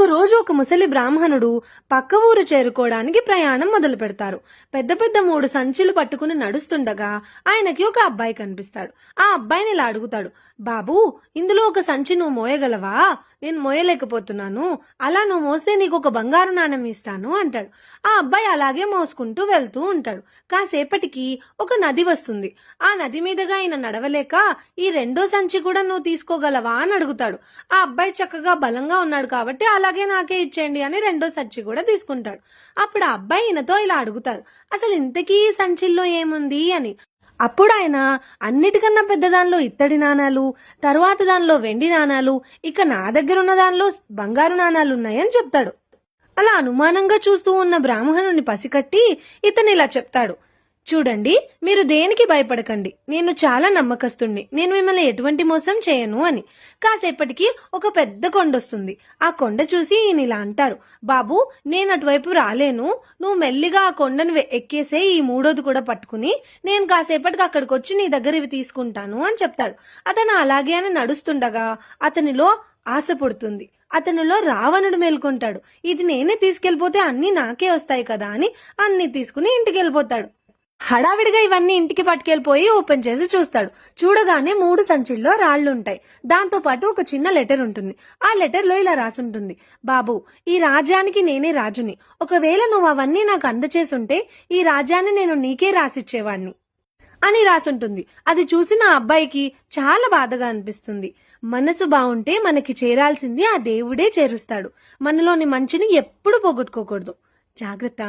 ఒకరోజు ఒక ముసలి బ్రాహ్మణుడు పక్క ఊరు చేరుకోవడానికి ప్రయాణం మొదలు పెడతారు. పెద్ద పెద్ద 3 సంచులు పట్టుకుని నడుస్తుండగా ఆయనకి ఒక అబ్బాయి కనిపిస్తాడు. ఆ అబ్బాయిని ఇలా అడుగుతాడు, బాబూ, ఇందులో ఒక సంచి నువ్వు మోయగలవా? నేను మోయలేకపోతున్నాను. అలా నువ్వు మోస్తే నీకు ఒక బంగారు నాణెం ఇస్తాను అంటాడు. ఆ అబ్బాయి అలాగే మోసుకుంటూ వెళ్తూ ఉంటాడు. కాసేపటికి ఒక నది వస్తుంది. ఆ నది మీదుగా ఆయన నడవలేక, ఈ రెండో సంచి కూడా నువ్వు తీసుకోగలవా అని అడుగుతాడు. ఆ అబ్బాయి చక్కగా బలంగా ఉన్నాడు కాబట్టి అలాగే నాకే ఇచ్చేయండి అని రెండో సంచి కూడా తీసుకుంటాడు. అప్పుడు ఆ అబ్బాయి ఈయనతో ఇలా అడుగుతారు, అసలు ఇంతకీ ఈ సంచిల్లో ఏముంది అని. అప్పుడు ఆయన అన్నిటికన్నా పెద్ద దానిలో ఇత్తడి నాణాలు, తరువాత దానిలో వెండి నాణాలు, ఇక నా దగ్గర ఉన్న దానిలో బంగారు నాణాలు ఉన్నాయని చెప్తాడు. అలా అనుమానంగా చూస్తూ ఉన్న బ్రాహ్మణుని పసికట్టి ఇతను ఇలా చెప్తాడు, చూడండి, మీరు దేనికి భయపడకండి. నేను చాలా నమ్మకస్తుణ్ణి. నేను మిమ్మల్ని ఎటువంటి మోసం చేయను అని. కాసేపటికి ఒక పెద్ద కొండ వస్తుంది. ఆ కొండ చూసి ఈయన ఇలా అంటారు, బాబు, నేను అటువైపు రాలేను. నువ్వు మెల్లిగా ఆ కొండను ఎక్కేసే, ఈ మూడోది కూడా పట్టుకుని నేను కాసేపటికి అక్కడికి వచ్చి నీ దగ్గర ఇవి తీసుకుంటాను అని చెప్తాడు. అతను అలాగే అని నడుస్తుండగా అతనిలో ఆశ పుడుతుంది. అతనిలో రావణుడు మేల్కొంటాడు. ఇది నేనే తీసుకెళ్లిపోతే అన్ని నాకే వస్తాయి కదా అని అన్ని తీసుకుని ఇంటికి వెళ్ళిపోతాడు. హడావిడిగా ఇవన్నీ ఇంటికి పట్టుకెళ్ళిపోయి ఓపెన్ చేసి చూస్తాడు. చూడగానే 3 సంచుల్లో రాళ్లుంటాయి. దాంతో పాటు ఒక చిన్న లెటర్ ఉంటుంది. ఆ లెటర్లో ఇలా రాసుంటుంది, బాబు, ఈ రాజ్యానికి నేనే రాజుని. ఒకవేళ నువ్వు అవన్నీ నాకు అందచేసుంటే ఈ రాజ్యాన్ని నేను నీకే రాసిచ్చేవాణ్ణి అని రాసుంటుంది. అది చూసిన ఆ అబ్బాయికి చాలా బాధగా అనిపిస్తుంది. మనసు బాగుంటే మనకి చేరాల్సింది ఆ దేవుడే చేరుస్తాడు. మనలోని మంచిని ఎప్పుడు పోగొట్టుకోకూడదు. జాగ్రత్త.